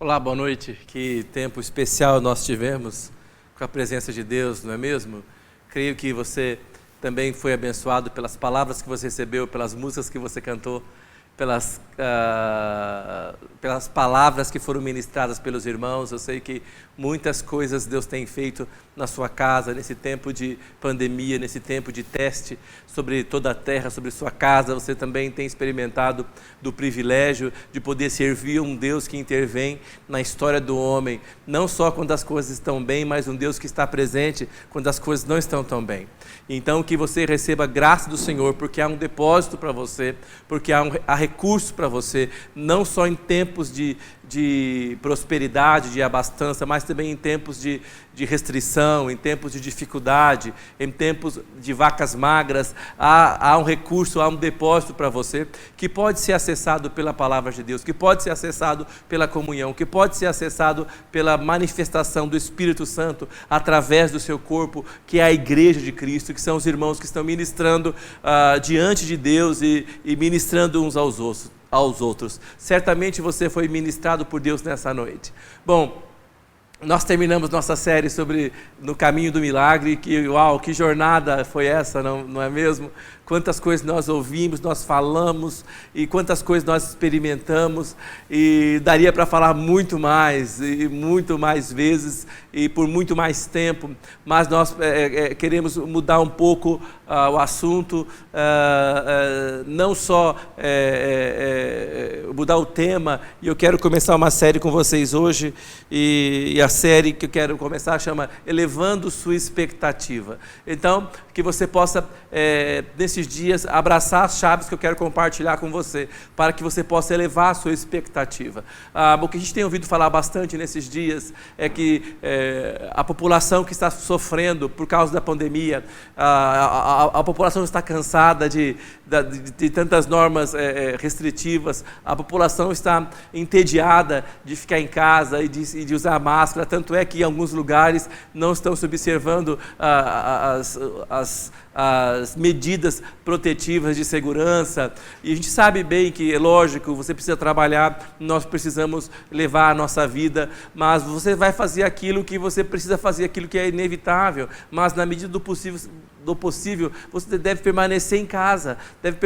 Olá, boa noite. Que tempo especial nós tivemos com a presença de Deus, não é mesmo? Creio que você também foi abençoado pelas palavras que você recebeu, pelas músicas que você cantou, pelas palavras que foram ministradas pelos irmãos. Eu sei que muitas coisas Deus tem feito na sua casa, nesse tempo de pandemia, nesse tempo de teste sobre toda a terra, sobre sua casa. Você também tem experimentado do privilégio de poder servir um Deus que intervém na história do homem, não só quando as coisas estão bem, mas um Deus que está presente quando as coisas não estão tão bem. Então que você receba graça do Senhor, porque há um depósito para você, porque há recurso para você, não só em tempos de prosperidade, de abastança, mas também em tempos de restrição, em tempos de dificuldade, em tempos de vacas magras. Há um recurso, há um depósito para você, que pode ser acessado pela palavra de Deus, que pode ser acessado pela comunhão, que pode ser acessado pela manifestação do Espírito Santo através do seu corpo, que é a igreja de Cristo, que são os irmãos que estão ministrando diante de Deus e ministrando uns aos outros. Certamente você foi ministrado por Deus nessa noite. Bom, nós terminamos nossa série sobre No Caminho do Milagre. Que jornada foi essa, não é mesmo? Quantas coisas nós ouvimos, nós falamos, e quantas coisas nós experimentamos, e daria para falar muito mais, e muito mais vezes, e por muito mais tempo, mas nós queremos mudar um pouco o assunto, não só mudar o tema, e eu quero começar uma série com vocês hoje, e a série que eu quero começar chama Elevando Sua Expectativa. Então, que você possa, nesses dias, abraçar as chaves que eu quero compartilhar com você, para que você possa elevar a sua expectativa. O que a gente tem ouvido falar bastante nesses dias é que a população que está sofrendo por causa da pandemia, a população está cansada de tantas normas restritivas, a população está entediada de ficar em casa e de usar máscara, tanto é que em alguns lugares não estão se observando as medidas protetivas de segurança, e a gente sabe bem que, é lógico, você precisa trabalhar, nós precisamos levar a nossa vida, mas você vai fazer aquilo que você precisa fazer, aquilo que é inevitável, mas na medida do possível, você deve permanecer em casa, deve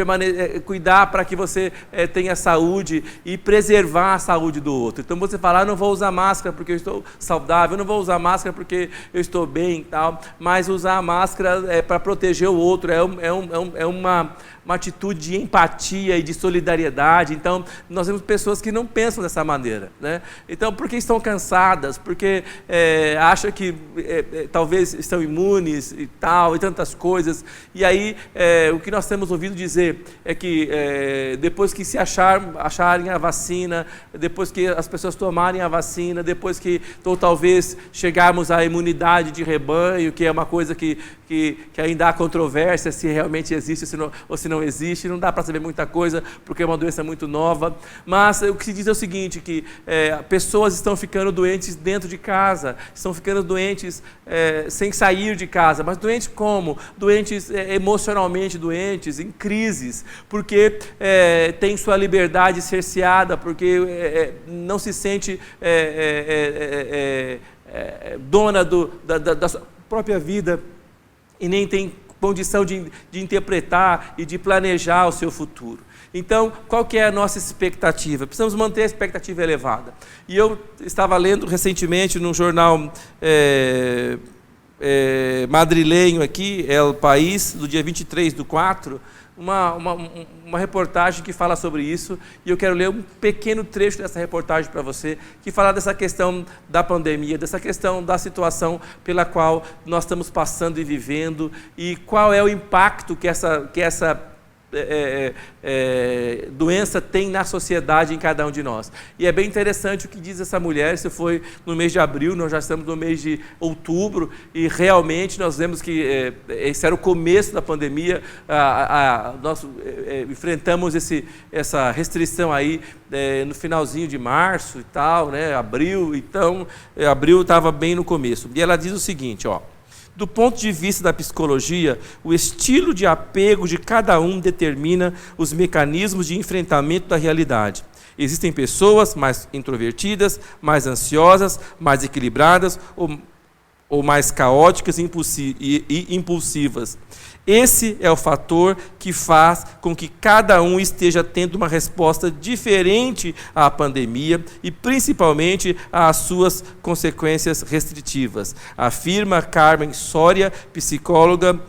cuidar para que você tenha saúde e preservar a saúde do outro. Então você fala, eu não vou usar máscara porque eu estou saudável, eu não vou usar máscara porque eu estou bem e tal, mas usar a máscara é para proteger o outro, é uma atitude de empatia e de solidariedade. Então nós temos pessoas que não pensam dessa maneira, né? Então, porque estão cansadas, porque acham que talvez estão imunes e tal, e tantas coisas, e aí o que nós temos ouvido dizer é que depois que se acharem a vacina, depois que as pessoas tomarem a vacina, depois que, ou talvez chegarmos à imunidade de rebanho, que é uma coisa que ainda há controvérsia se realmente existe ou se não existe, não dá para saber muita coisa, porque é uma doença muito nova, mas o que se diz é o seguinte, que pessoas estão ficando doentes dentro de casa, estão ficando doentes sem sair de casa, mas doentes como? Doentes emocionalmente doentes, em crises, porque tem sua liberdade cerceada, porque não se sente dona da sua própria vida, e nem tem condição de interpretar e de planejar o seu futuro. Então, qual que é a nossa expectativa? Precisamos manter a expectativa elevada. E eu estava lendo recentemente num jornal madrilenho aqui, El País, do dia 23/4, uma reportagem que fala sobre isso, e eu quero ler um pequeno trecho dessa reportagem para você, que fala dessa questão da pandemia, dessa questão da situação pela qual nós estamos passando e vivendo, e qual é o impacto que essa doença tem na sociedade, em cada um de nós. E é bem interessante o que diz essa mulher. Isso foi no mês de abril, nós já estamos no mês de outubro, e realmente nós vemos que esse era o começo da pandemia. Nós enfrentamos essa restrição aí no finalzinho de março e tal, né? Abril, então abril estava bem no começo. E ela diz o seguinte, ó: do ponto de vista da psicologia, o estilo de apego de cada um determina os mecanismos de enfrentamento da realidade. Existem pessoas mais introvertidas, mais ansiosas, mais equilibradas ou mais caóticas e impulsivas. Esse é o fator que faz com que cada um esteja tendo uma resposta diferente à pandemia e principalmente às suas consequências restritivas, afirma Carmen Soria, psicóloga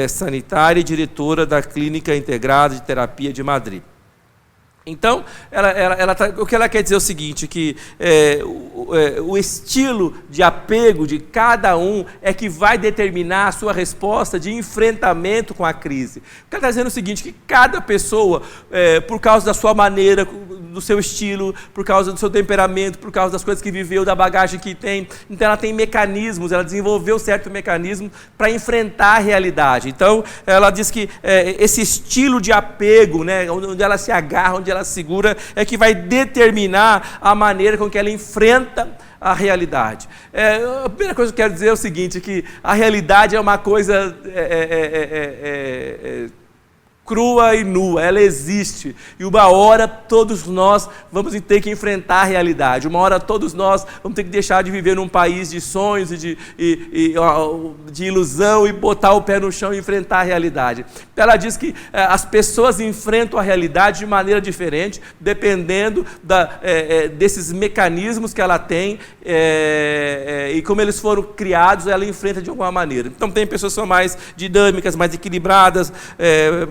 sanitária e diretora da Clínica Integrada de Terapia de Madrid. Então, o que ela quer dizer é o seguinte, que o estilo de apego de cada um é que vai determinar a sua resposta de enfrentamento com a crise. Ela está dizendo o seguinte, que cada pessoa, por causa da sua maneira, do seu estilo, por causa do seu temperamento, por causa das coisas que viveu, da bagagem que tem, então ela tem mecanismos, ela desenvolveu certo mecanismo para enfrentar a realidade. Então, ela diz que esse estilo de apego, né, onde ela se agarra, onde ela segura, é que vai determinar a maneira com que ela enfrenta a realidade. A primeira coisa que eu quero dizer é o seguinte, que a realidade é uma coisa crua e nua, ela existe, e uma hora todos nós vamos ter que enfrentar a realidade, uma hora todos nós vamos ter que deixar de viver num país de sonhos e de ilusão e botar o pé no chão e enfrentar a realidade. Ela diz que as pessoas enfrentam a realidade de maneira diferente, dependendo desses mecanismos que ela tem e como eles foram criados, ela enfrenta de alguma maneira. Então tem pessoas que são mais dinâmicas, mais equilibradas,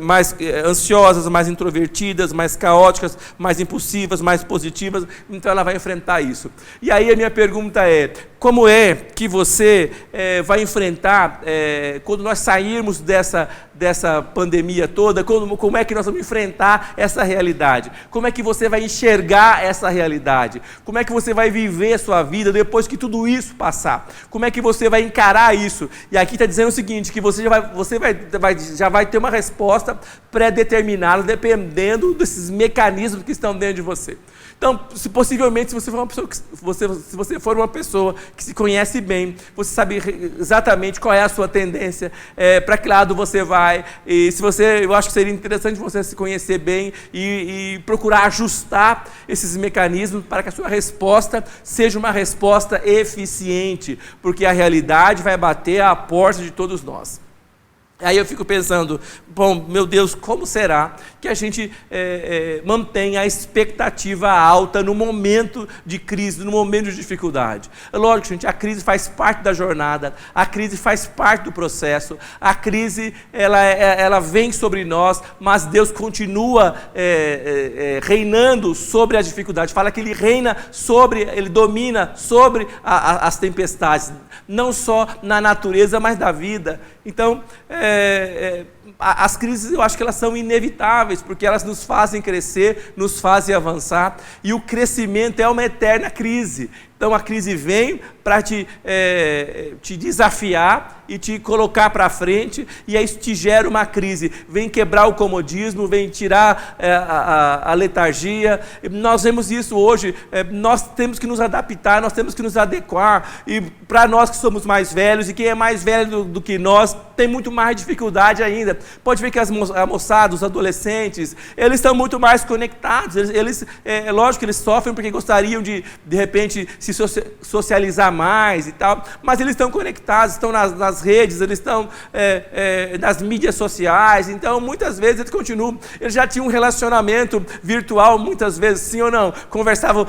mais ansiosas, mais introvertidas, mais caóticas, mais impulsivas, mais positivas, então ela vai enfrentar isso. E aí a minha pergunta é, como é que você vai enfrentar, quando nós sairmos dessa pandemia toda, como é que nós vamos enfrentar essa realidade? Como é que você vai enxergar essa realidade? Como é que você vai viver a sua vida depois que tudo isso passar? Como é que você vai encarar isso? E aqui está dizendo o seguinte, que você já vai ter uma resposta pré-determinada, dependendo desses mecanismos que estão dentro de você. Então, possivelmente, se você for uma pessoa que se conhece bem, você sabe exatamente qual é a sua tendência, para que lado você vai, e eu acho que seria interessante você se conhecer bem e procurar ajustar esses mecanismos para que a sua resposta seja uma resposta eficiente, porque a realidade vai bater à porta de todos nós. Aí eu fico pensando, bom, meu Deus, como será que a gente mantém a expectativa alta no momento de crise, no momento de dificuldade? Lógico, gente, a crise faz parte da jornada, a crise faz parte do processo, a crise ela vem sobre nós, mas Deus continua reinando sobre a dificuldade. Fala que Ele domina sobre as tempestades, não só na natureza, mas da vida. Então, as crises, eu acho que elas são inevitáveis, porque elas nos fazem crescer, nos fazem avançar, e o crescimento é uma eterna crise. Então a crise vem para te desafiar e te colocar para frente, e aí isso te gera uma crise. Vem quebrar o comodismo, vem tirar a letargia. Nós vemos isso hoje, nós temos que nos adaptar, nós temos que nos adequar, e para nós que somos mais velhos, e quem é mais velho do que nós, tem muito mais dificuldade ainda. Pode ver que a moçada, os adolescentes, eles estão muito mais conectados, lógico que eles sofrem porque gostariam de repente, se socializar mais e tal, mas eles estão conectados, estão nas redes, eles estão nas mídias sociais, então muitas vezes eles já tinham um relacionamento virtual, muitas vezes, sim ou não, conversavam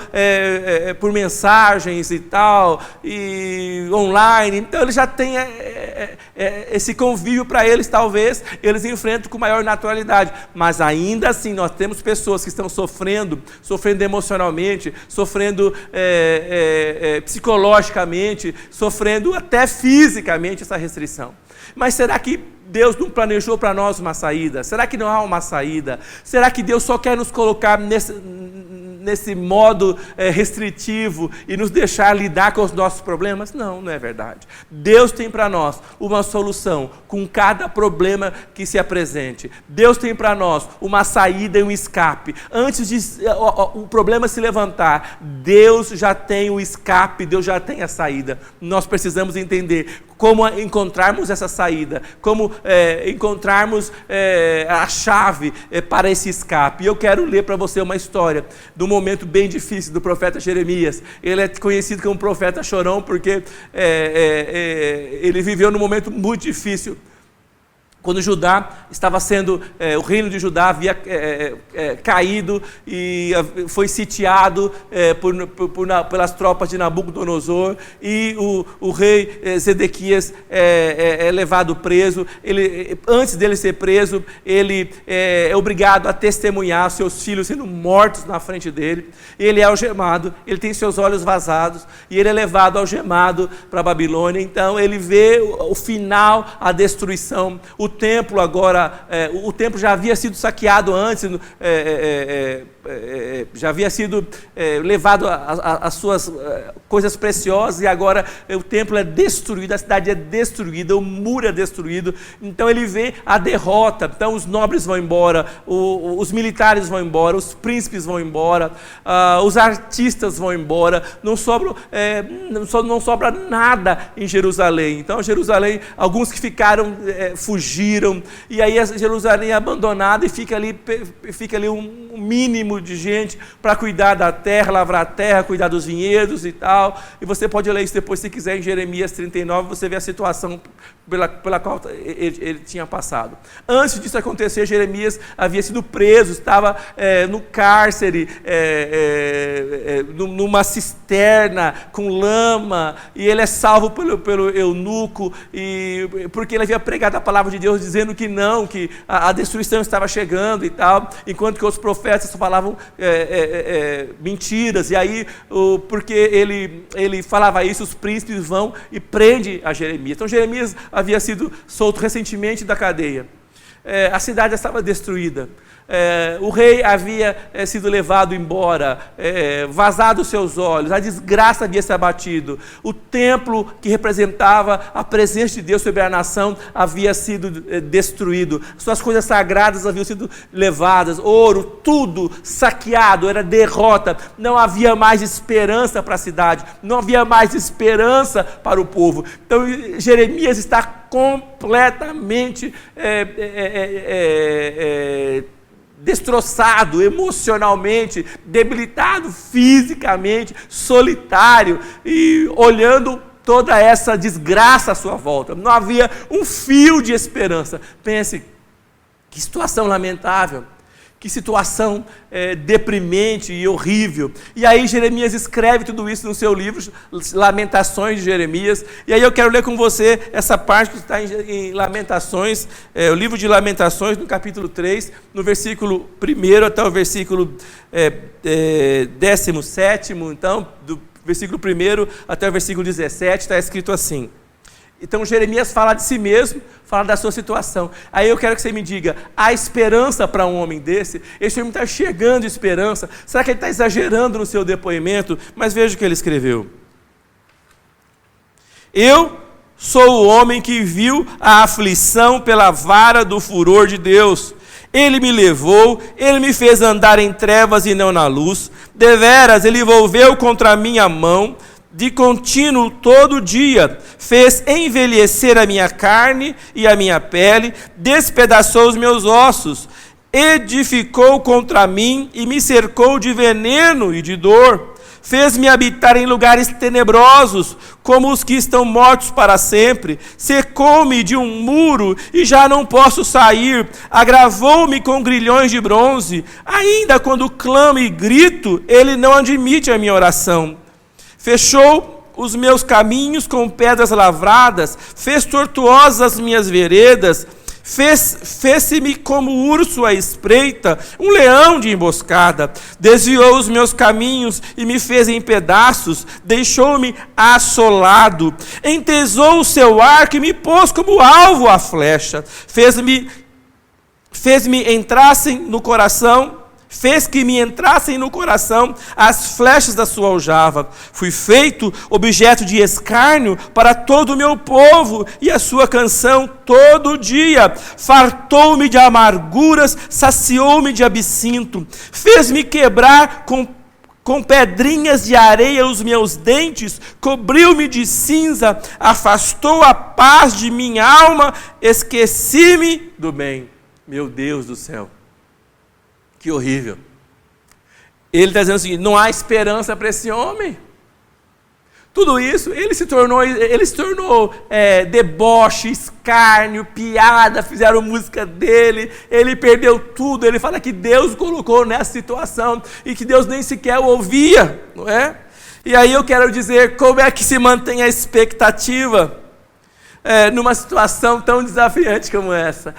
por mensagens e tal, e online, então eles já têm esse convívio para eles, talvez, eles enfrentam com maior naturalidade, mas ainda assim nós temos pessoas que estão sofrendo emocionalmente, sofrendo psicologicamente, sofrendo até fisicamente essa restrição. Mas será que Deus não planejou para nós uma saída? Será que não há uma saída? Será que Deus só quer nos colocar nesse modo restritivo e nos deixar lidar com os nossos problemas? Não, não é verdade. Deus tem para nós uma solução com cada problema que se apresente. Deus tem para nós uma saída e um escape. Antes de o problema se levantar, Deus já tem o escape, Deus já tem a saída. Nós precisamos entender como encontrarmos essa saída, como encontrarmos a chave para esse escape. E eu quero ler para você uma história de um momento bem difícil do profeta Jeremias. Ele é conhecido como profeta chorão porque ele viveu num momento muito difícil. Quando Judá estava sendo, o reino de Judá havia caído e foi sitiado pelas tropas de Nabucodonosor, e o rei Zedequias é levado preso. Antes dele ser preso, ele é obrigado a testemunhar seus filhos sendo mortos na frente dele. Ele é algemado, ele tem seus olhos vazados, e ele é levado algemado para a Babilônia. Então ele vê o final, a destruição. O templo agora, o templo já havia sido saqueado antes, já havia sido levado as suas coisas preciosas, e agora o templo é destruído, a cidade é destruída, o muro é destruído. Então ele vê a derrota. Então os nobres vão embora, os militares vão embora, os príncipes vão embora, os artistas vão embora, não sobra nada em Jerusalém. Então Jerusalém, alguns que ficaram fugiram, e aí Jerusalém é abandonada, e fica ali um mínimo de gente para cuidar da terra, lavrar a terra, cuidar dos vinhedos e tal. E você pode ler isso depois se quiser em Jeremias 39, você vê a situação pela qual ele tinha passado. Antes disso acontecer, Jeremias havia sido preso, estava no cárcere, numa cisterna com lama, e ele é salvo pelo eunuco, porque ele havia pregado a palavra de Deus dizendo que não, que a destruição estava chegando e tal, enquanto que os profetas só falavam mentiras. E aí, porque ele falava isso, os príncipes vão e prendem a Jeremias. Então Jeremias havia sido solto recentemente da cadeia. A cidade estava destruída. O rei havia sido levado embora, vazado os seus olhos, a desgraça havia se abatido. O templo que representava a presença de Deus sobre a nação havia sido destruído. Suas coisas sagradas haviam sido levadas, ouro, tudo saqueado, era derrota. Não havia mais esperança para a cidade, não havia mais esperança para o povo. Então Jeremias está completamente destroçado emocionalmente, debilitado fisicamente, solitário, e olhando toda essa desgraça à sua volta. Não havia um fio de esperança. Pense, que situação lamentável, que situação deprimente e horrível. E aí Jeremias escreve tudo isso no seu livro, Lamentações de Jeremias. E aí eu quero ler com você essa parte que está em Lamentações, o livro de Lamentações, no capítulo 3, no versículo 1 até o versículo 17, então, do versículo 1 até o versículo 17, está escrito assim. Então Jeremias fala de si mesmo, fala da sua situação. Aí eu quero que você me diga, há esperança para um homem desse? Esse homem está chegando esperança? Será que ele está exagerando no seu depoimento? Mas veja o que ele escreveu. Eu sou o homem que viu a aflição pela vara do furor de Deus. Ele me levou, ele me fez andar em trevas e não na luz. Deveras, ele volveu contra mim a mão, de contínuo todo dia, fez envelhecer a minha carne e a minha pele, despedaçou os meus ossos, edificou contra mim e me cercou de veneno e de dor, fez-me habitar em lugares tenebrosos, como os que estão mortos para sempre, secou-me de um muro e já não posso sair, agravou-me com grilhões de bronze, ainda quando clamo e grito, ele não admite a minha oração. Fechou os meus caminhos com pedras lavradas, fez tortuosas as minhas veredas, fez-me como urso à espreita, um leão de emboscada, desviou os meus caminhos e me fez em pedaços, deixou-me assolado, entesou o seu arco e me pôs como alvo à flecha, fez-me entrassem no coração, fez que me entrassem no coração as flechas da sua aljava. Fui feito objeto de escárnio para todo o meu povo, e a sua canção todo dia. Fartou-me de amarguras, saciou-me de absinto. Fez-me quebrar com com pedrinhas de areia os meus dentes, cobriu-me de cinza, afastou a paz de minha alma, esqueci-me do bem. Meu Deus do céu, que horrível. Ele está dizendo o seguinte: não há esperança para esse homem. Tudo isso, ele se tornou deboche, escárnio, piada, fizeram música dele, ele perdeu tudo. Ele fala que Deus o colocou nessa situação e que Deus nem sequer o ouvia, não é? E aí eu quero dizer, como é que se mantém a expectativa numa situação tão desafiante como essa?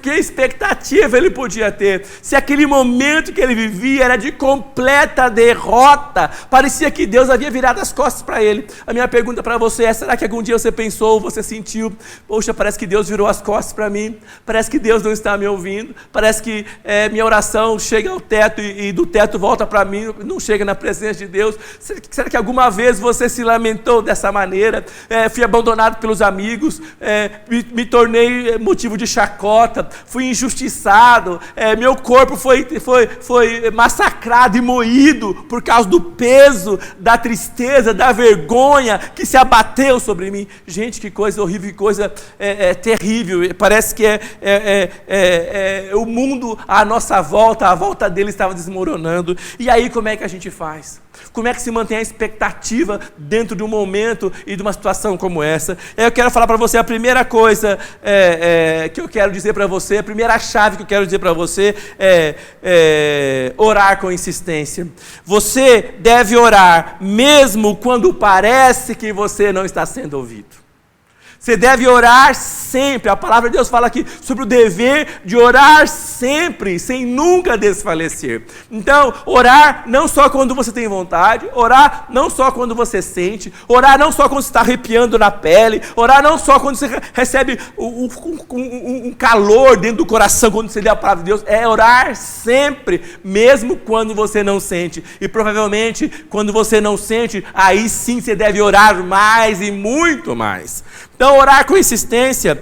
Que expectativa ele podia ter? Se aquele momento que ele vivia era de completa derrota, parecia que Deus havia virado as costas para ele. A minha pergunta para você é: será que algum dia você pensou, você sentiu, poxa, parece que Deus virou as costas para mim, parece que Deus não está me ouvindo, parece que minha oração chega ao teto e do teto volta para mim, não chega na presença de Deus? Será que alguma vez você se lamentou dessa maneira? Fui abandonado pelos amigos, me tornei motivo de chacota, fui injustiçado, meu corpo foi massacrado e moído por causa do peso, da tristeza, da vergonha que se abateu sobre mim. Gente, que coisa horrível, que coisa terrível. Parece que o mundo à nossa volta, a volta dele estava desmoronando. E aí como é que a gente faz? Como é que se mantém a expectativa dentro de um momento e de uma situação como essa? Eu quero falar para você, a primeira coisa que eu quero dizer para você, a primeira chave que eu quero dizer para você é orar com insistência. Você deve orar mesmo quando parece que você não está sendo ouvido. Você deve orar sempre. A palavra de Deus fala aqui sobre o dever de orar sempre, sem nunca desfalecer. Então, orar não só quando você tem vontade, orar não só quando você sente, orar não só quando você está arrepiando na pele, orar não só quando você recebe um calor dentro do coração, quando você lê a palavra de Deus. É orar sempre, mesmo quando você não sente. E provavelmente, quando você não sente, aí sim você deve orar mais e muito mais. Então, orar com insistência.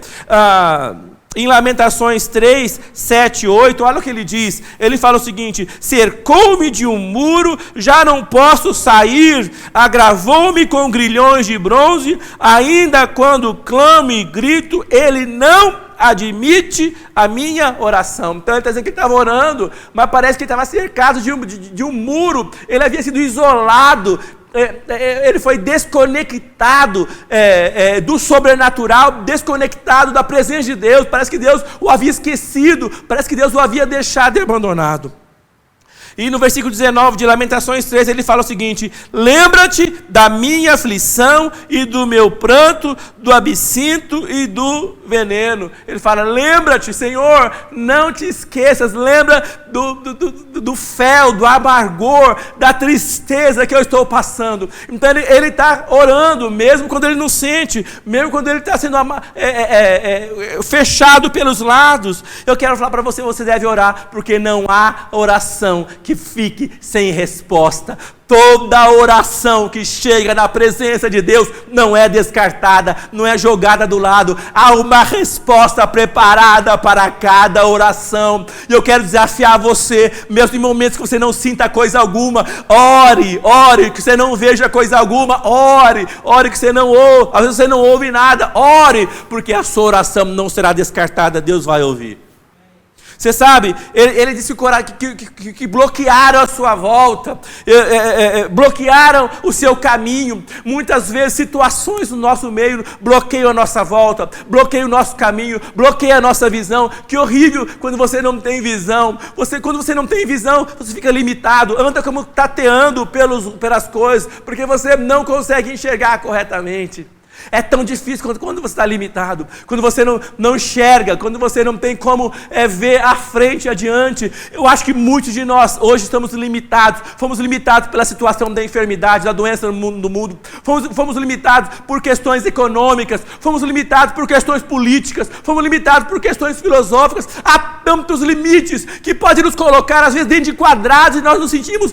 Em Lamentações 3, 7, 8, olha o que ele diz. Ele fala o seguinte: cercou-me de um muro, já não posso sair, agravou-me com grilhões de bronze, ainda quando clamo e grito, ele não admite a minha oração. Então ele está dizendo que ele estava orando, mas parece que ele estava cercado de um muro, ele havia sido isolado, ele foi desconectado do sobrenatural, desconectado da presença de Deus. Parece que Deus o havia esquecido, parece que Deus o havia deixado e abandonado. E no versículo 19 de Lamentações 3, ele fala o seguinte: lembra-te da minha aflição e do meu pranto, do absinto e do veneno. Ele fala: lembra-te, Senhor, não te esqueças, lembra do fel, do amargor, da tristeza que eu estou passando. Então ele está orando, mesmo quando ele não sente, mesmo quando ele está sendo fechado pelos lados. Eu quero falar para você, você deve orar, porque não há oração que fique sem resposta. Toda oração que chega na presença de Deus não é descartada, não é jogada do lado. Há uma resposta preparada para cada oração. E eu quero desafiar você, mesmo em momentos que você não sinta coisa alguma, ore, que você não veja coisa alguma, ore que você não ouve, às vezes você não ouve nada, ore, porque a sua oração não será descartada, Deus vai ouvir. Você sabe, ele disse que bloquearam a sua volta, bloquearam o seu caminho. Muitas vezes situações no nosso meio bloqueiam a nossa volta, bloqueiam o nosso caminho, bloqueiam a nossa visão. Que horrível quando você não tem visão. Quando você não tem visão, você fica limitado, anda como tateando pelas coisas, porque você não consegue enxergar corretamente. É tão difícil quando você está limitado, quando você não enxerga, quando você não tem como ver à frente, adiante. Eu acho que muitos de nós hoje estamos limitados, fomos limitados pela situação da enfermidade, da doença no mundo, Fomos limitados por questões econômicas, fomos limitados por questões políticas, fomos limitados por questões filosóficas. Há tantos limites que podem nos colocar, às vezes, dentro de quadrados e nós nos sentimos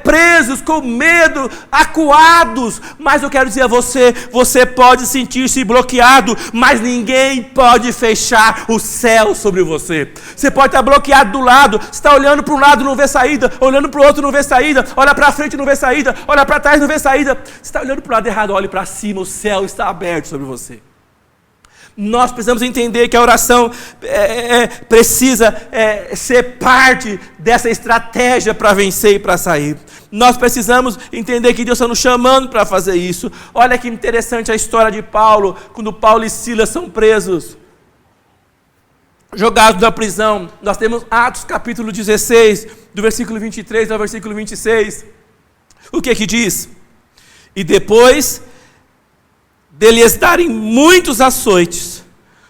presos, com medo, acuados. Mas eu quero dizer a você, você pode sentir-se bloqueado, mas ninguém pode fechar o céu sobre você. Você pode estar bloqueado do lado, você está olhando para um lado e não vê saída, olhando para o outro e não vê saída, olha para frente e não vê saída, olha para trás e não vê saída. Você está olhando para o lado errado, olhe para cima, o céu está aberto sobre você. Nós precisamos entender que a oração precisa ser parte dessa estratégia para vencer e para sair. Nós precisamos entender que Deus está nos chamando para fazer isso. Olha que interessante a história de Paulo, quando Paulo e Silas são presos, jogados na prisão. Nós temos Atos capítulo 16, do versículo 23 ao versículo 26. O que diz? E depois deles darem muitos açoites,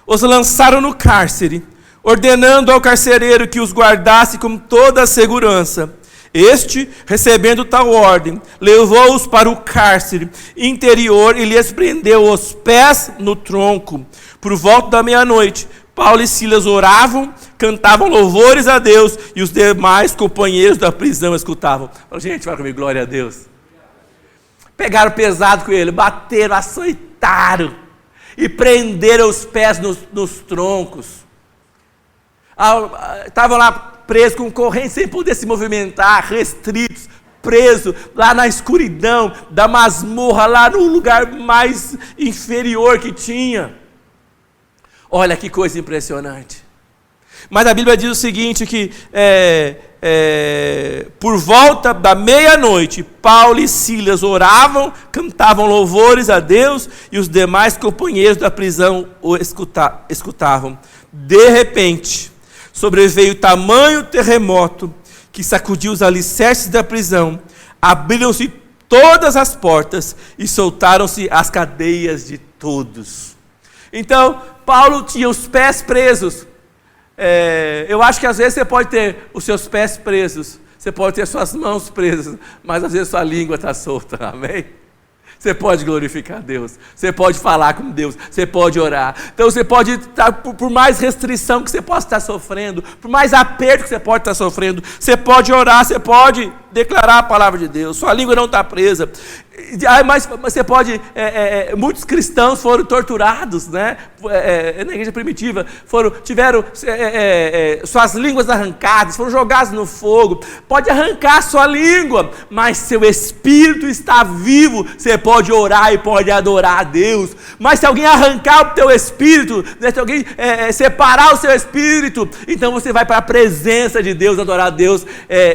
os lançaram no cárcere, ordenando ao carcereiro que os guardasse com toda a segurança. Este, recebendo tal ordem, levou-os para o cárcere interior e lhes prendeu os pés no tronco. Por volta da meia-noite, Paulo e Silas oravam, cantavam louvores a Deus, e os demais companheiros da prisão escutavam. Gente, vai comigo, glória a Deus. Pegaram pesado com ele, bateram, açoitaram e prenderam os pés nos troncos. Estavam lá presos com corrente, sem poder se movimentar, restritos, presos lá na escuridão da masmorra, lá no lugar mais inferior que tinha. Olha que coisa impressionante. Mas a Bíblia diz o seguinte, que por volta da meia-noite, Paulo e Silas oravam, cantavam louvores a Deus, e os demais companheiros da prisão o escutavam. De repente, sobreveio tamanho terremoto que sacudiu os alicerces da prisão, abriram-se todas as portas e soltaram-se as cadeias de todos. Então, Paulo tinha os pés presos. Eu acho que às vezes você pode ter os seus pés presos, você pode ter suas mãos presas, mas às vezes sua língua está solta, amém? Você pode glorificar Deus, você pode falar com Deus, você pode orar. Então você pode estar, por mais restrição que você possa estar sofrendo, por mais aperto que você pode estar sofrendo, você pode orar, você pode declarar a palavra de Deus, sua língua não está presa. Mas você pode, muitos cristãos foram torturados, né? Na igreja primitiva, tiveram suas línguas arrancadas, foram jogados no fogo. Pode arrancar sua língua, mas seu espírito está vivo, você pode orar e pode adorar a Deus. Mas se alguém arrancar o teu espírito, né, se alguém separar o seu espírito, então você vai para a presença de Deus, adorar a Deus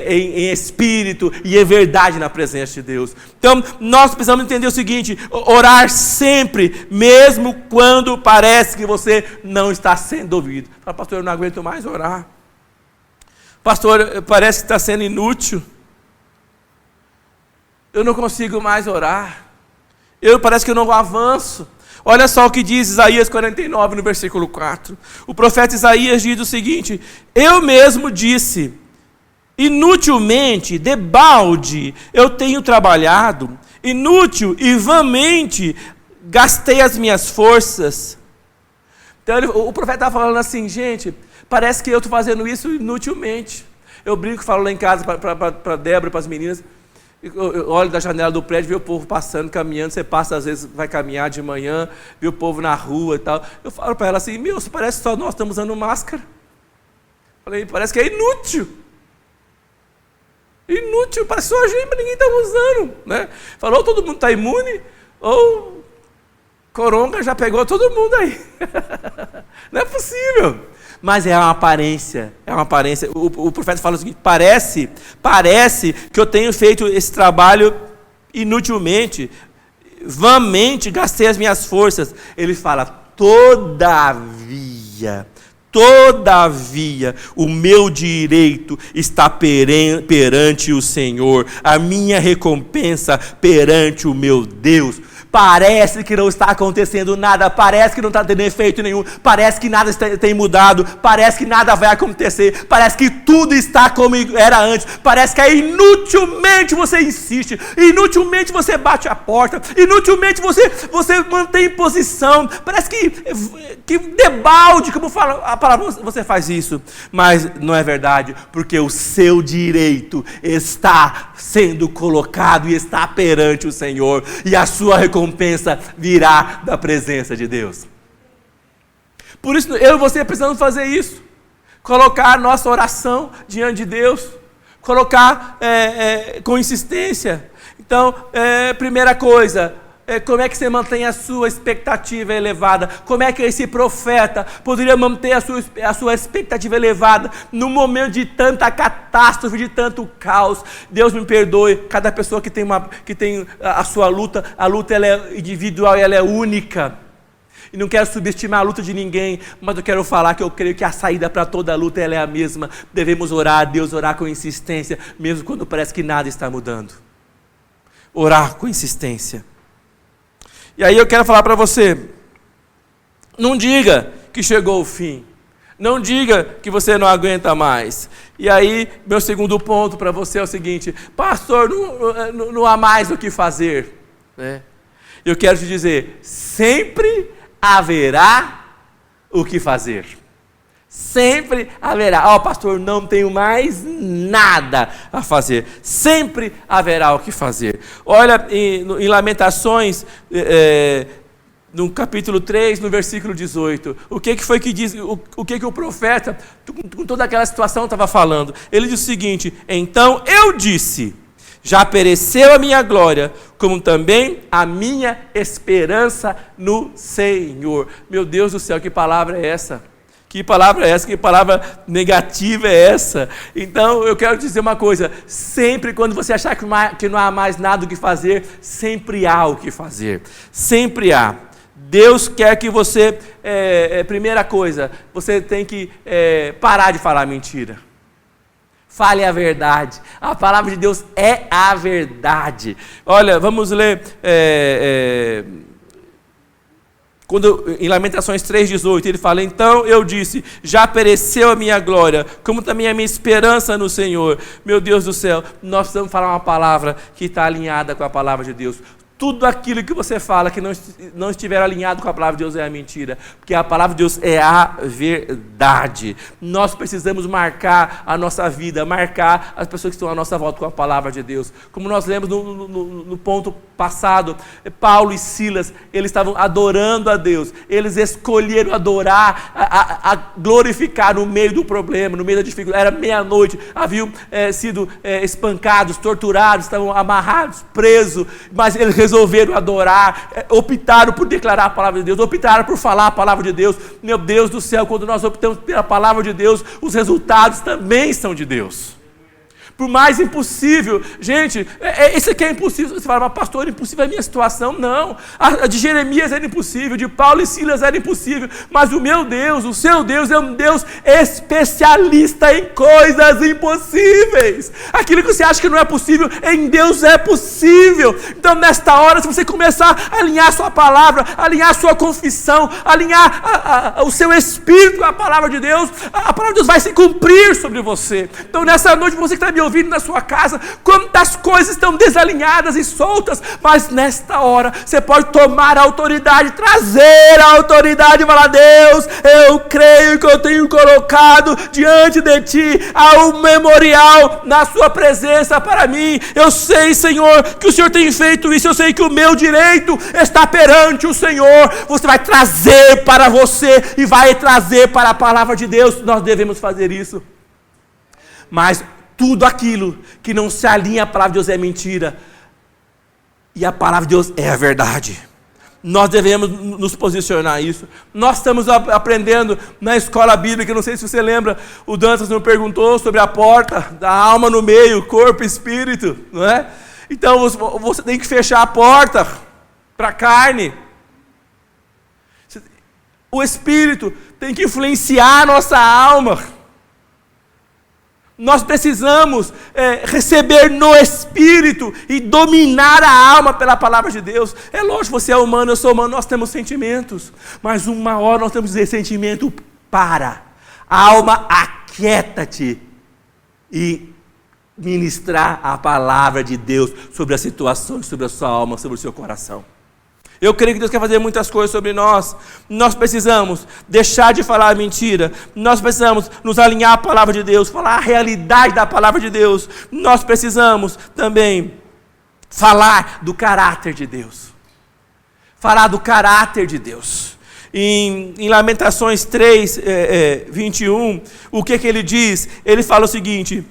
em espírito e em verdade na presença de Deus. Então, nós precisamos entender o seguinte: orar sempre, mesmo quando parece que você não está sendo ouvido. Fala, pastor, eu não aguento mais orar. Pastor, parece que está sendo inútil. Eu não consigo mais orar. Parece que eu não avanço. Olha só o que diz Isaías 49, no versículo 4. O profeta Isaías diz o seguinte: eu mesmo disse, inutilmente, debalde, eu tenho trabalhado, inútil e vãmente gastei as minhas forças. Então o profeta está falando assim, gente, parece que eu estou fazendo isso inutilmente. Eu brinco, falo lá em casa para Débora e para as meninas, eu olho da janela do prédio, vejo o povo passando, caminhando, você passa, às vezes vai caminhar de manhã, vê o povo na rua e tal. Eu falo para ela assim, parece que só nós estamos usando máscara. Falei, parece que é inútil. Inútil, parece só a gente, mas ninguém está usando, né? Falou, todo mundo está imune, ou coronga já pegou todo mundo aí. Não é possível. Mas é uma aparência, O profeta fala o seguinte, parece que eu tenho feito esse trabalho inutilmente, vãmente gastei as minhas forças. Ele fala, todavia, o meu direito está perante o Senhor, a minha recompensa perante o meu Deus. Parece que não está acontecendo nada, parece que não está tendo efeito nenhum, parece que nada tem mudado, parece que nada vai acontecer, parece que tudo está como era antes, parece que inutilmente você insiste, inutilmente você bate a porta, inutilmente você mantém posição, parece que debalde, como fala a palavra, você faz isso, mas não é verdade, porque o seu direito está sendo colocado e está perante o Senhor, e a sua recompensa virá da presença de Deus. Por isso eu e você precisamos fazer isso, colocar a nossa oração diante de Deus, colocar com insistência. Então, primeira coisa, como é que você mantém a sua expectativa elevada? Como é que esse profeta poderia manter a sua expectativa elevada no momento de tanta catástrofe, de tanto caos? Deus me perdoe, cada pessoa que tem a sua luta, a luta ela é individual e ela é única. E não quero subestimar a luta de ninguém, mas eu quero falar que eu creio que a saída para toda a luta ela é a mesma. Devemos orar a Deus, orar com insistência, mesmo quando parece que nada está mudando. Orar com insistência. E aí eu quero falar para você, não diga que chegou o fim, não diga que você não aguenta mais. E aí, meu segundo ponto para você é o seguinte: pastor, não há mais o que fazer, né? Eu quero te dizer, sempre haverá o que fazer. Sempre haverá. Pastor, não tenho mais nada a fazer. Sempre haverá o que fazer. Olha, em Lamentações, no capítulo 3, no versículo 18, o que foi que diz, o que o profeta, com toda aquela situação, estava falando? Ele diz o seguinte: então eu disse, já pereceu a minha glória, como também a minha esperança no Senhor. Meu Deus do céu, que palavra é essa? Que palavra é essa? Que palavra negativa é essa? Então, eu quero dizer uma coisa, sempre quando você achar que não há mais nada o que fazer, sempre há o que fazer, sempre há. Deus quer que você, primeira coisa, você tem que parar de falar mentira. Fale a verdade. A palavra de Deus é a verdade. Olha, vamos ler... em Lamentações 3,18, ele fala: então eu disse, já pereceu a minha glória, como também a minha esperança no Senhor. Meu Deus do céu, nós precisamos falar uma palavra que está alinhada com a palavra de Deus. Tudo aquilo que você fala que não estiver alinhado com a palavra de Deus é a mentira, porque a palavra de Deus é a verdade. Nós precisamos marcar a nossa vida, marcar as pessoas que estão à nossa volta com a palavra de Deus. Como nós lemos no ponto passado, Paulo e Silas, eles estavam adorando a Deus, eles escolheram adorar, a glorificar no meio do problema, no meio da dificuldade. Era meia-noite, haviam sido espancados, torturados, estavam amarrados, presos, mas eles resolveram adorar, optaram por declarar a palavra de Deus, optaram por falar a palavra de Deus. Meu Deus do céu, quando nós optamos pela palavra de Deus, os resultados também são de Deus. Por mais impossível, gente, esse aqui é impossível. Você fala, mas pastor, impossível é a minha situação. Não, a de Jeremias era impossível, de Paulo e Silas era impossível, mas o meu Deus, o seu Deus é um Deus especialista em coisas impossíveis. Aquilo que você acha que não é possível, em Deus é possível. Então nesta hora, se você começar a alinhar a sua palavra, alinhar a sua confissão, alinhar o seu espírito com a palavra de Deus, a palavra de Deus vai se cumprir sobre você. Então nessa noite, você que está me ouvindo na sua casa, quantas coisas estão desalinhadas e soltas, mas nesta hora você pode tomar a autoridade, trazer a autoridade e falar: Deus, eu creio que eu tenho colocado diante de ti um memorial na sua presença para mim. Eu sei, Senhor, que o Senhor tem feito isso, eu sei que o meu direito está perante o Senhor. Você vai trazer para você e vai trazer para a palavra de Deus. Nós devemos fazer isso, mas tudo aquilo que não se alinha à palavra de Deus é mentira, e a palavra de Deus é a verdade. Nós devemos nos posicionar isso. Nós estamos aprendendo na escola bíblica, não sei se você lembra, o Dantas nos perguntou sobre a porta da alma no meio, corpo e espírito, não é? Então você tem que fechar a porta para a carne. O espírito tem que influenciar a nossa alma. Nós precisamos receber no Espírito e dominar a alma pela palavra de Deus. É lógico, você é humano, eu sou humano, nós temos sentimentos. Mas uma hora nós temos que dizer, sentimento, para. Alma, aquieta-te. E ministrar a palavra de Deus sobre as situações, sobre a sua alma, sobre o seu coração. Eu creio que Deus quer fazer muitas coisas sobre nós. Nós precisamos deixar de falar mentira. Nós precisamos nos alinhar à palavra de Deus, falar a realidade da palavra de Deus. Nós precisamos também falar do caráter de Deus. Falar do caráter de Deus. Em Lamentações 3, 21, o que ele diz? Ele fala o seguinte: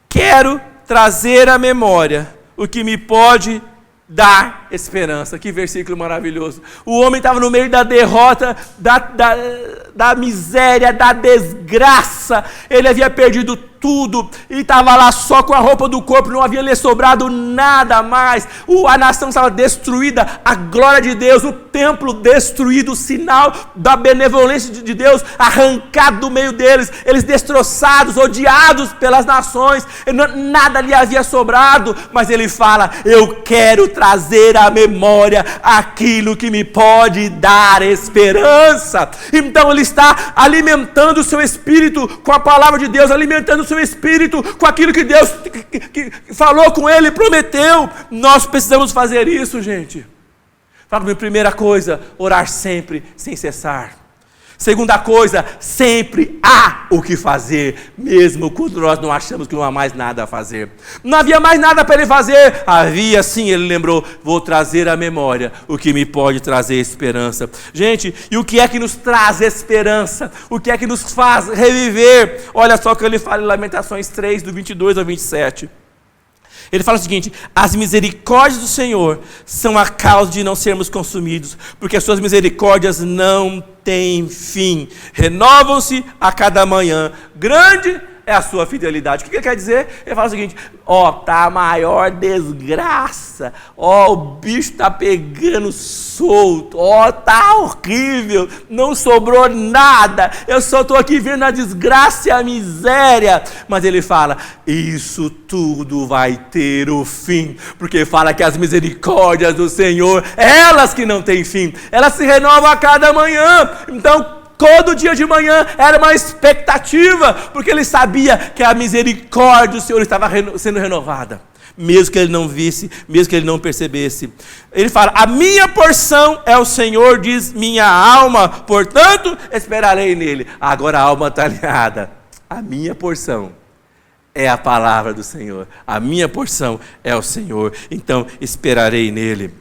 quero trazer à memória o que me pode dar esperança. Que versículo maravilhoso. O homem estava no meio da derrota, da miséria, da desgraça. Ele havia perdido tudo e estava lá só com a roupa do corpo, não havia lhe sobrado nada mais. A nação estava destruída, a glória de Deus, o templo destruído, o sinal da benevolência de Deus arrancado do meio deles, eles destroçados, odiados pelas nações, nada lhe havia sobrado. Mas ele fala: eu quero trazer à memória aquilo que me pode dar esperança. Então ele está alimentando o seu espírito com a palavra de Deus, alimentando o seu espírito com aquilo que Deus que falou com ele, prometeu. Nós precisamos fazer isso, gente. Fala comigo. Primeira coisa, orar sempre, sem cessar. Segunda coisa, sempre há o que fazer, mesmo quando nós não achamos que não há mais nada a fazer. Não havia mais nada para ele fazer. Havia sim, ele lembrou: vou trazer à memória o que me pode trazer esperança. Gente, e o que é que nos traz esperança? O que é que nos faz reviver? Olha só o que ele fala em Lamentações 3, do 22 ao 27. Ele fala o seguinte: as misericórdias do Senhor são a causa de não sermos consumidos, porque as suas misericórdias não têm fim, renovam-se a cada manhã, grande é a sua fidelidade. O que ele quer dizer? Ele fala o seguinte: tá a maior desgraça, o bicho tá pegando solto, tá horrível, não sobrou nada, eu só estou aqui vendo a desgraça e a miséria. Mas ele fala: isso tudo vai ter o fim, porque fala que as misericórdias do Senhor, elas que não têm fim, elas se renovam a cada manhã. Então, todo dia de manhã era uma expectativa, porque ele sabia que a misericórdia do Senhor estava sendo renovada, mesmo que ele não visse, mesmo que ele não percebesse. Ele fala: a minha porção é o Senhor, diz minha alma, portanto esperarei nele. Agora a alma está alinhada. A minha porção é a palavra do Senhor, a minha porção é o Senhor, então esperarei nele.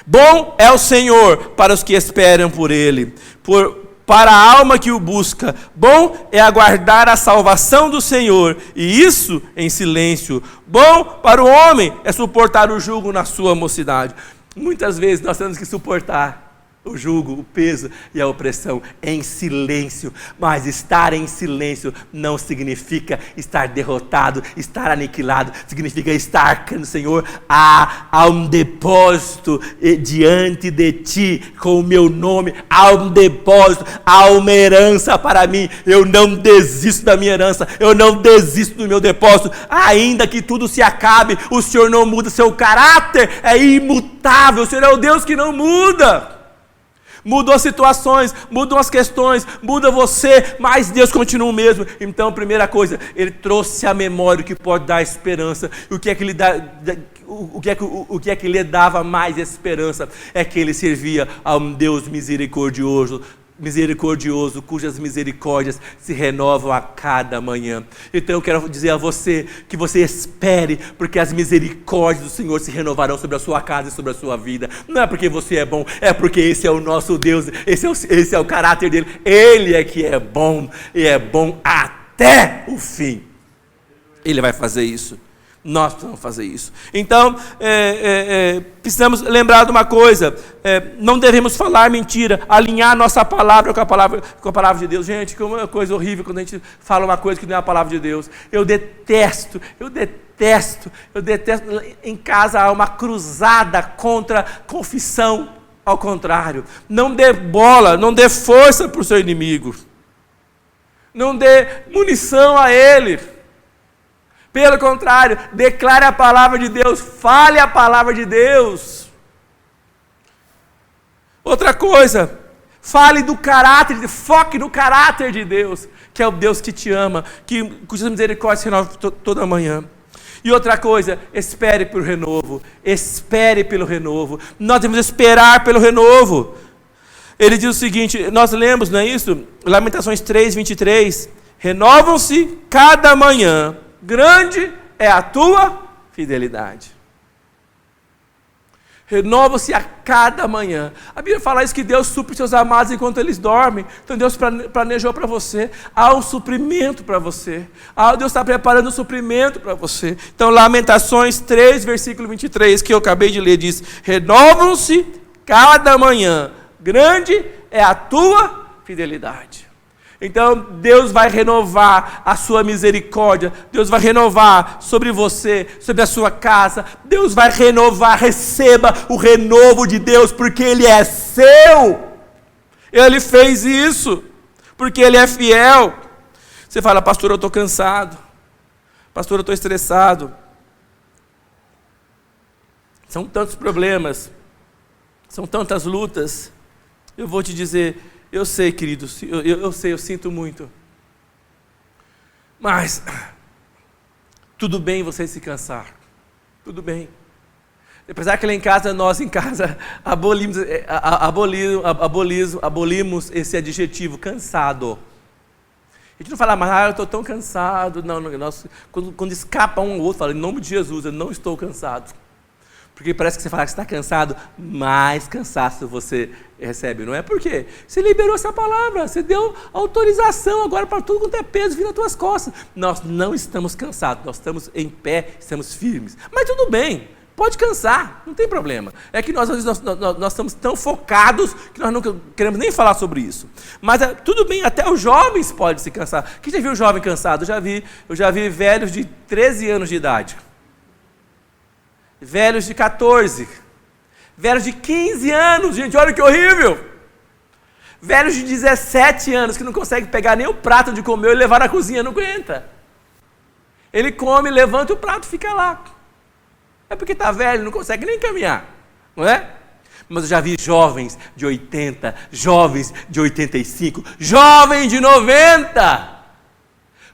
Bom é o Senhor para os que esperam por ele, para a alma que o busca. Bom é aguardar a salvação do Senhor, e isso em silêncio. Bom para o homem é suportar o jugo na sua mocidade. Muitas vezes nós temos que suportar o jugo, o peso e a opressão em silêncio. Mas estar em silêncio não significa estar derrotado, estar aniquilado. Significa estar no Senhor. Há um depósito diante de ti com o meu nome. Há um depósito, há uma herança para mim. Eu não desisto da minha herança, eu não desisto do meu depósito. Ainda que tudo se acabe, o Senhor não muda. Seu caráter é imutável. O Senhor é o Deus que não muda. Mudou as situações, mudam as questões, muda você, mas Deus continua o mesmo. Então, primeira coisa, ele trouxe à memória o que pode dar esperança. O que é que lhe dá, o que é que lhe dava mais esperança? É que ele servia a um Deus misericordioso, cujas misericórdias se renovam a cada manhã. Então eu quero dizer a você que você espere, porque as misericórdias do Senhor se renovarão sobre a sua casa e sobre a sua vida. Não é porque você é bom, é porque esse é o nosso Deus, esse é o caráter dele. Ele é que é bom, e é bom até o fim. Ele vai fazer isso. Nós precisamos fazer isso. Então, precisamos lembrar de uma coisa: não devemos falar mentira, alinhar nossa palavra com a palavra de Deus. Gente, como é uma coisa horrível quando a gente fala uma coisa que não é a palavra de Deus. Eu detesto em casa há uma cruzada contra confissão ao contrário. Não dê bola, não dê força para o seu inimigo, não dê munição a ele. Pelo contrário, declare a palavra de Deus, fale a palavra de Deus. Outra coisa, fale do caráter, foque no caráter de Deus, que é o Deus que te ama, cuja misericórdia se renova toda manhã. E outra coisa, espere pelo renovo, espere pelo renovo. Nós devemos esperar pelo renovo. Ele diz o seguinte, nós lemos, não é isso? Lamentações 3:23, renovam-se cada manhã, grande é a tua fidelidade. Renova-se a cada manhã. A Bíblia fala isso, que Deus supre seus amados enquanto eles dormem. Então Deus planejou para você. Há um suprimento para você. Deus está preparando um suprimento para você. Então Lamentações 3, versículo 23, que eu acabei de ler, diz, renovam-se cada manhã. Grande é a tua fidelidade. Então Deus vai renovar a sua misericórdia, Deus vai renovar sobre você, sobre a sua casa, Deus vai renovar, receba o renovo de Deus, porque Ele é seu, Ele fez isso, porque Ele é fiel. Você fala, pastor, eu estou cansado, pastor, eu estou estressado, são tantos problemas, são tantas lutas. Eu vou te dizer, eu sei, queridos, eu sei, eu sinto muito. Mas, tudo bem você se cansar. Tudo bem. Apesar que lá em casa, nós em casa, abolimos esse adjetivo, cansado. A gente não fala mais, eu estou tão cansado. Não, nós, quando escapa um ou outro, fala, em nome de Jesus, eu não estou cansado. Porque parece que você fala que está cansado, mais cansaço você recebe, não é? Por quê? Você liberou essa palavra, você deu autorização agora para tudo quanto é peso vir nas tuas costas. Nós não estamos cansados, nós estamos em pé, estamos firmes. Mas tudo bem, pode cansar, não tem problema. É que nós estamos tão focados que nós não queremos nem falar sobre isso. Mas tudo bem, até os jovens podem se cansar. Quem já viu jovem cansado? Eu já vi velhos de 13 anos de idade. Velhos de 14, velhos de 15 anos, gente, olha que horrível. Velhos de 17 anos que não conseguem pegar nem o prato de comer e levar na cozinha, não aguenta. Ele come, levanta o prato e fica lá. É porque está velho, não consegue nem caminhar, não é? Mas eu já vi jovens de 80, jovens de 85, jovens de 90,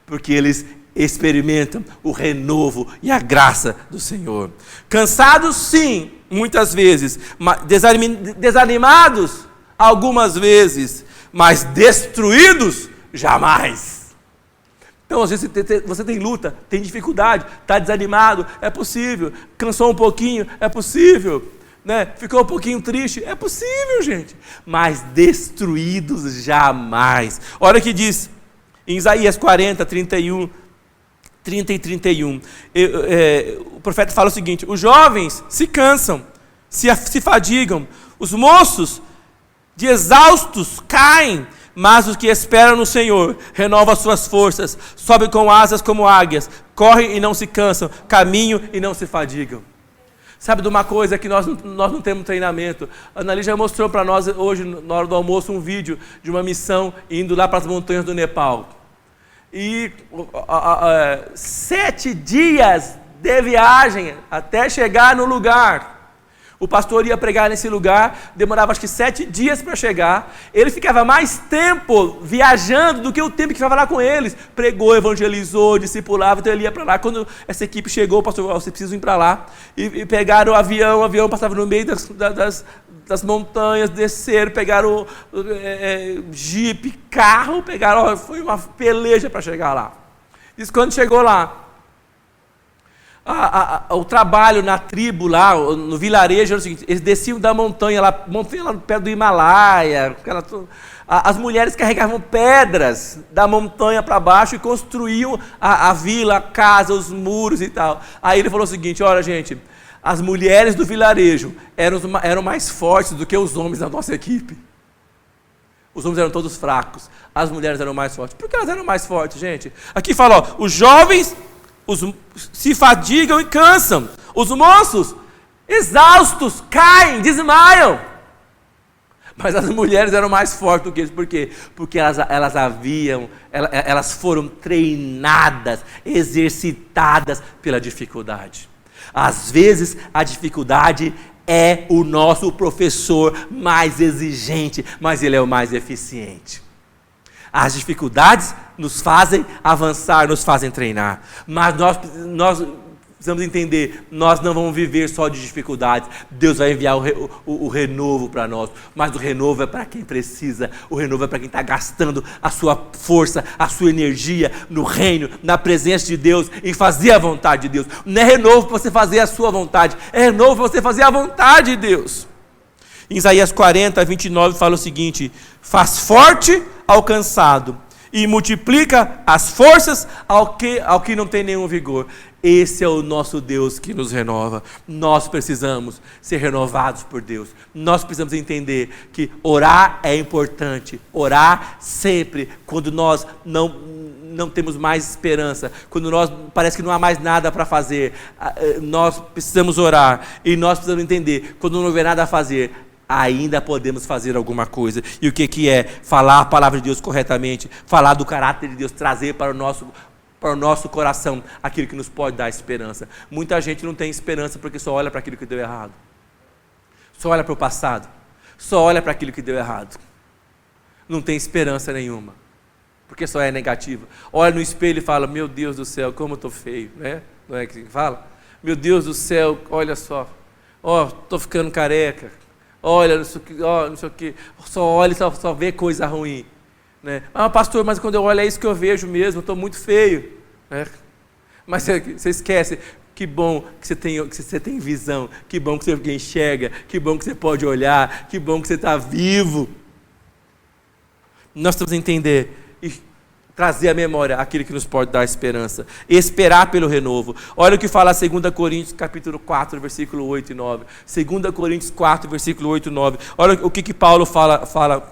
porque eles experimentam o renovo e a graça do Senhor. Cansados, sim, muitas vezes, desanimados, algumas vezes, mas destruídos, jamais. Então, às vezes você tem luta, tem dificuldade, está desanimado, é possível. Cansou um pouquinho, é possível. Né? Ficou um pouquinho triste, é possível, gente. Mas destruídos, jamais. Olha o que diz em Isaías 40, 31, 30 e 31, o profeta fala o seguinte, os jovens se cansam, se fadigam, os moços de exaustos caem, mas os que esperam no Senhor renovam as suas forças, sobem com asas como águias, correm e não se cansam, caminham e não se fadigam. Sabe de uma coisa que nós não temos treinamento? A Ana já mostrou para nós hoje, na hora do almoço, um vídeo de uma missão indo lá para as montanhas do Nepal. E 7 dias de viagem até chegar no lugar. O pastor ia pregar nesse lugar, demorava acho que 7 dias para chegar. Ele ficava mais tempo viajando do que o tempo que ficava lá com eles. Pregou, evangelizou, discipulava, então ele ia para lá. Quando essa equipe chegou, o pastor falou, vocês precisam ir para lá. E pegaram o avião passava no meio das montanhas, desceram, pegaram jipe, carro, foi uma peleja para chegar lá. Diz que quando chegou lá, o trabalho na tribo lá, no vilarejo, era o seguinte, eles desciam da montanha lá perto do Himalaia, as mulheres carregavam pedras da montanha para baixo e construíam a vila, a casa, os muros e tal. Aí ele falou o seguinte, olha gente, as mulheres do vilarejo eram mais fortes do que os homens da nossa equipe. Os homens eram todos fracos, as mulheres eram mais fortes. Por que elas eram mais fortes, gente? Aqui fala, ó, os jovens se fadigam e cansam. Os moços, exaustos, caem, desmaiam. Mas as mulheres eram mais fortes do que eles. Por quê? Porque elas foram treinadas, exercitadas pela dificuldade. Às vezes a dificuldade é o nosso professor mais exigente, mas ele é o mais eficiente. As dificuldades nos fazem avançar, nos fazem treinar. Mas nós precisamos entender, nós não vamos viver só de dificuldades. Deus vai enviar o renovo para nós. Mas o renovo é para quem precisa. O renovo é para quem está gastando a sua força, a sua energia no reino, na presença de Deus, em fazer a vontade de Deus. Não é renovo para você fazer a sua vontade, é renovo para você fazer a vontade de Deus. Em Isaías 40, 29 fala o seguinte: faz forte ao cansado e multiplica as forças ao que não tem nenhum vigor. Esse é o nosso Deus que nos renova. Nós precisamos ser renovados por Deus. Nós precisamos entender que orar é importante. Orar sempre, quando nós não temos mais esperança, quando parece que não há mais nada para fazer, nós precisamos orar. E nós precisamos entender, quando não houver nada a fazer, ainda podemos fazer alguma coisa. E o que é? Falar a palavra de Deus corretamente, falar do caráter de Deus, trazer para o nosso coração aquilo que nos pode dar esperança. Muita gente não tem esperança porque só olha para aquilo que deu errado, só olha para o passado, só olha para aquilo que deu errado, não tem esperança nenhuma, porque só é negativa. Olha no espelho e fala: meu Deus do céu, como eu estou feio, né? Não é que fala? Meu Deus do céu, olha só, estou ficando careca, olha, não sei o que, só olha e só vê coisa ruim. Né? Pastor, mas quando eu olho é isso que eu vejo mesmo, eu estou muito feio. Né? Mas você esquece, que bom que você tem visão, que bom que você enxerga, que bom que você pode olhar, que bom que você está vivo. Nós temos que entender e trazer à memória aquilo que nos pode dar esperança, esperar pelo renovo. Olha o que fala 2 Coríntios capítulo 4, versículo 8 e 9. 2 Coríntios 4, versículo 8 e 9. Olha o que Paulo fala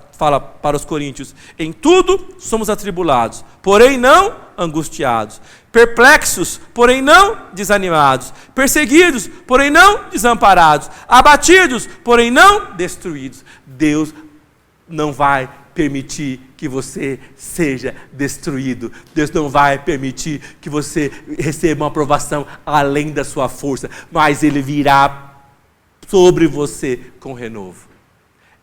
para os coríntios: em tudo somos atribulados, porém não angustiados, perplexos, porém não desanimados, perseguidos, porém não desamparados, abatidos, porém não destruídos. Deus não vai permitir que você seja destruído. Deus não vai permitir que você receba uma aprovação além da sua força, mas Ele virá sobre você com renovo.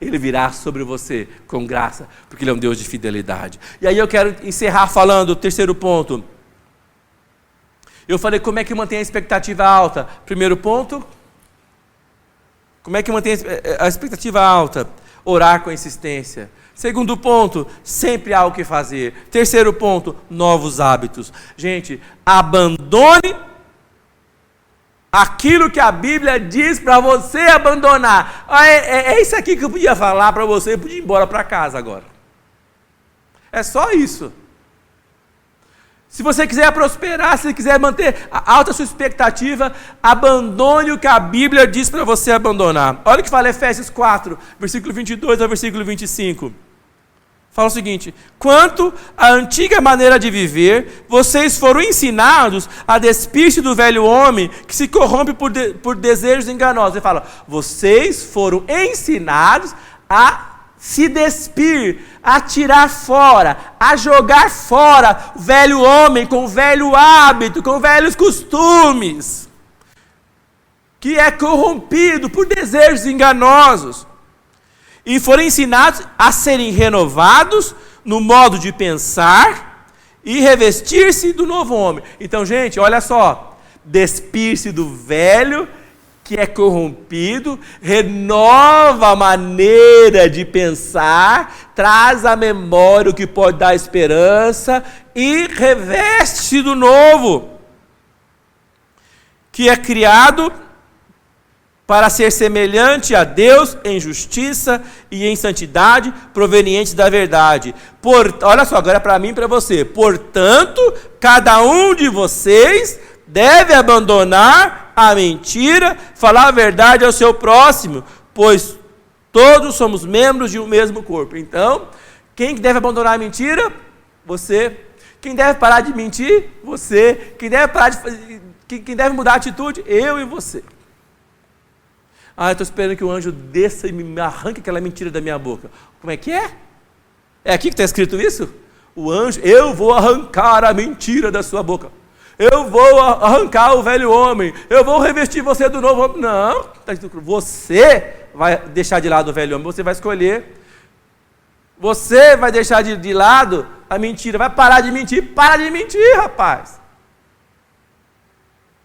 Ele virá sobre você com graça, porque Ele é um Deus de fidelidade. E aí eu quero encerrar falando o terceiro ponto. Eu falei como é que mantém a expectativa alta. Primeiro ponto, como é que mantém a expectativa alta? Orar com insistência. Segundo ponto, sempre há o que fazer. Terceiro ponto, novos hábitos. Gente, abandone aquilo que a Bíblia diz para você abandonar. É isso aqui que eu podia falar para você, eu podia ir embora para casa agora. É só isso. Se você quiser prosperar, se você quiser manter alta a sua expectativa, abandone o que a Bíblia diz para você abandonar. Olha o que fala Efésios 4, versículo 22 ao versículo 25. Fala o seguinte: quanto à antiga maneira de viver, vocês foram ensinados a despir-se do velho homem que se corrompe por desejos enganosos. Ele fala, vocês foram ensinados a se despir, a tirar fora, a jogar fora o velho homem com o velho hábito, com velhos costumes, que é corrompido por desejos enganosos. E foram ensinados a serem renovados no modo de pensar e revestir-se do novo homem. Então, gente, olha só, despir-se do velho que é corrompido, renova a maneira de pensar, traz à memória o que pode dar esperança e reveste-se do novo, que é criado para ser semelhante a Deus em justiça e em santidade provenientes da verdade. Olha só, agora é para mim e para você. Portanto, cada um de vocês deve abandonar a mentira, falar a verdade ao seu próximo, pois todos somos membros de um mesmo corpo. Então, quem deve abandonar a mentira? Você. Quem deve parar de mentir? Você. Quem deve mudar a atitude? Eu e você. Ah, eu estou esperando que o anjo desça e me arranque aquela mentira da minha boca. Como é que é? É aqui que está escrito isso? O anjo, eu vou arrancar a mentira da sua boca. Eu vou arrancar o velho homem. Eu vou revestir você do novo homem. Não, está escrito, você vai deixar de lado o velho homem. Você vai escolher. Você vai deixar de lado a mentira. Vai parar de mentir. Para de mentir, rapaz.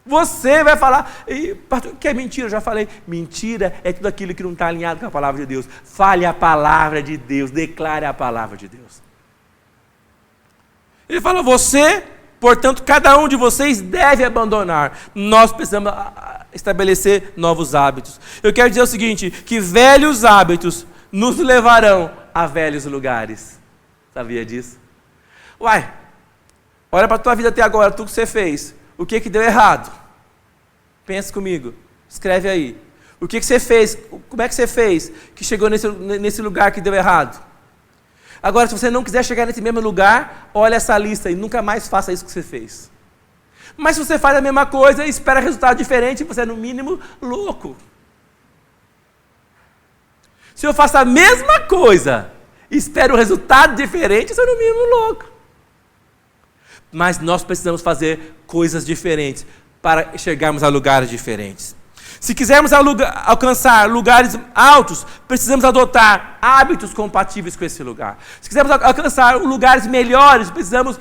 Você vai falar, pastor, o que é mentira? Eu já falei, mentira é tudo aquilo que não está alinhado com a palavra de Deus. Fale a palavra de Deus, declare a palavra de Deus. Ele fala, portanto, cada um de vocês deve abandonar. Nós precisamos estabelecer novos hábitos. Eu quero dizer o seguinte, que velhos hábitos nos levarão a velhos lugares. Sabia disso? Uai, olha para a tua vida até agora, tudo que você fez. O que deu errado? Pensa comigo, escreve aí. O que você fez? Como é que você fez que chegou nesse lugar que deu errado? Agora, se você não quiser chegar nesse mesmo lugar, olha essa lista e nunca mais faça isso que você fez. Mas se você faz a mesma coisa e espera resultado diferente, você é no mínimo louco. Se eu faço a mesma coisa e espero um resultado diferente, eu sou no mínimo louco. Mas nós precisamos fazer coisas diferentes para chegarmos a lugares diferentes. Se quisermos alcançar lugares altos, precisamos adotar hábitos compatíveis com esse lugar. Se quisermos alcançar lugares melhores, precisamos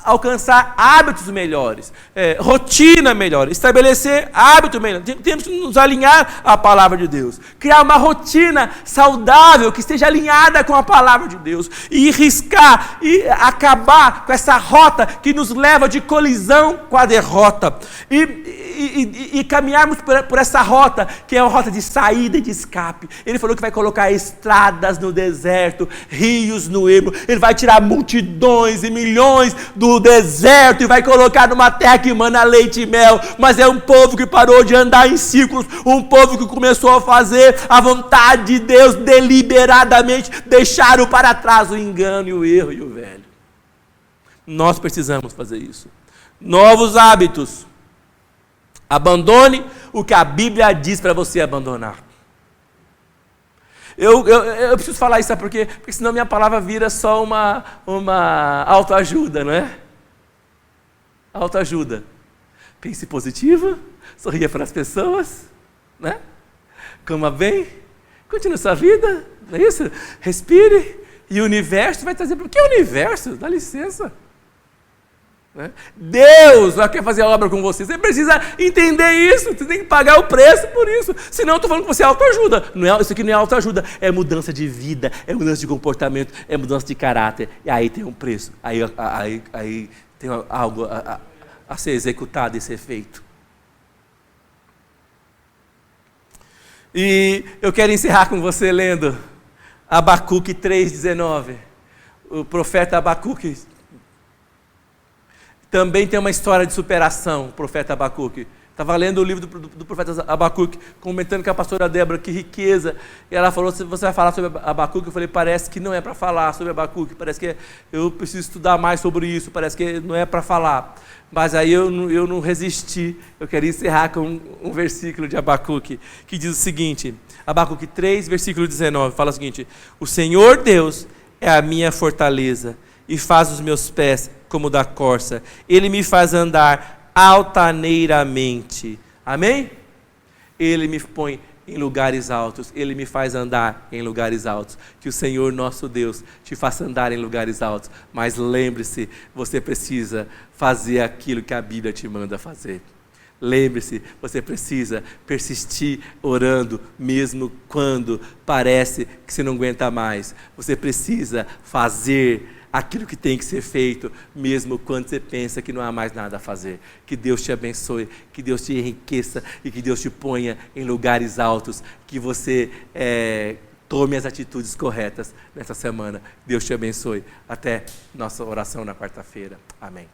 alcançar hábitos melhores, rotina melhor, estabelecer hábito melhor. Temos que nos alinhar à palavra de Deus. Criar uma rotina saudável que esteja alinhada com a palavra de Deus. E riscar e acabar com essa rota que nos leva de colisão com a derrota. E caminharmos por essa rota, que é uma rota de saída e de escape. Ele falou que vai colocar estradas no deserto, rios no ermo. Ele vai tirar multidões e milhões do deserto e vai colocar numa terra que emana leite e mel. Mas é um povo que parou de andar em círculos, um povo que começou a fazer a vontade de Deus deliberadamente, deixaram para trás o engano e o erro e o velho. Nós precisamos fazer isso. Novos hábitos. Abandone o que a Bíblia diz para você abandonar. Eu preciso falar isso, sabe por quê? Porque senão minha palavra vira só uma autoajuda, não é? Autoajuda. Pense positivo, sorria para as pessoas, né? Coma bem, continue sua vida, não é isso? Respire, e o universo vai trazer... Por que o universo? Dá licença. Deus quer fazer a obra com você. Você precisa entender isso. Você tem que pagar o preço por isso. Senão eu estou falando que você é autoajuda. Isso aqui não é autoajuda. É mudança de vida, é mudança de comportamento, é mudança de caráter. E aí tem um preço. Aí tem algo a ser executado e ser feito. E eu quero encerrar com você lendo Abacuque 3,19. O profeta Abacuque também tem uma história de superação, o profeta Abacuque. Estava lendo o livro do profeta Abacuque, comentando com a pastora Débora, que riqueza. E ela falou, se você vai falar sobre Abacuque, eu falei, parece que não é para falar sobre Abacuque, parece que eu preciso estudar mais sobre isso, parece que não é para falar. Mas aí eu não resisti, eu queria encerrar com um versículo de Abacuque, que diz o seguinte, Abacuque 3, versículo 19, fala o seguinte, o Senhor Deus é a minha fortaleza, e faz os meus pés como da corça. Ele me faz andar altaneiramente. Amém? Ele me põe em lugares altos. Ele me faz andar em lugares altos. Que o Senhor nosso Deus te faça andar em lugares altos. Mas lembre-se, você precisa fazer aquilo que a Bíblia te manda fazer. Lembre-se, você precisa persistir orando, mesmo quando parece que você não aguenta mais. Você precisa fazer aquilo que tem que ser feito, mesmo quando você pensa que não há mais nada a fazer. Que Deus te abençoe, que Deus te enriqueça e que Deus te ponha em lugares altos, que você tome as atitudes corretas nessa semana. Deus te abençoe. Até nossa oração na quarta-feira. Amém.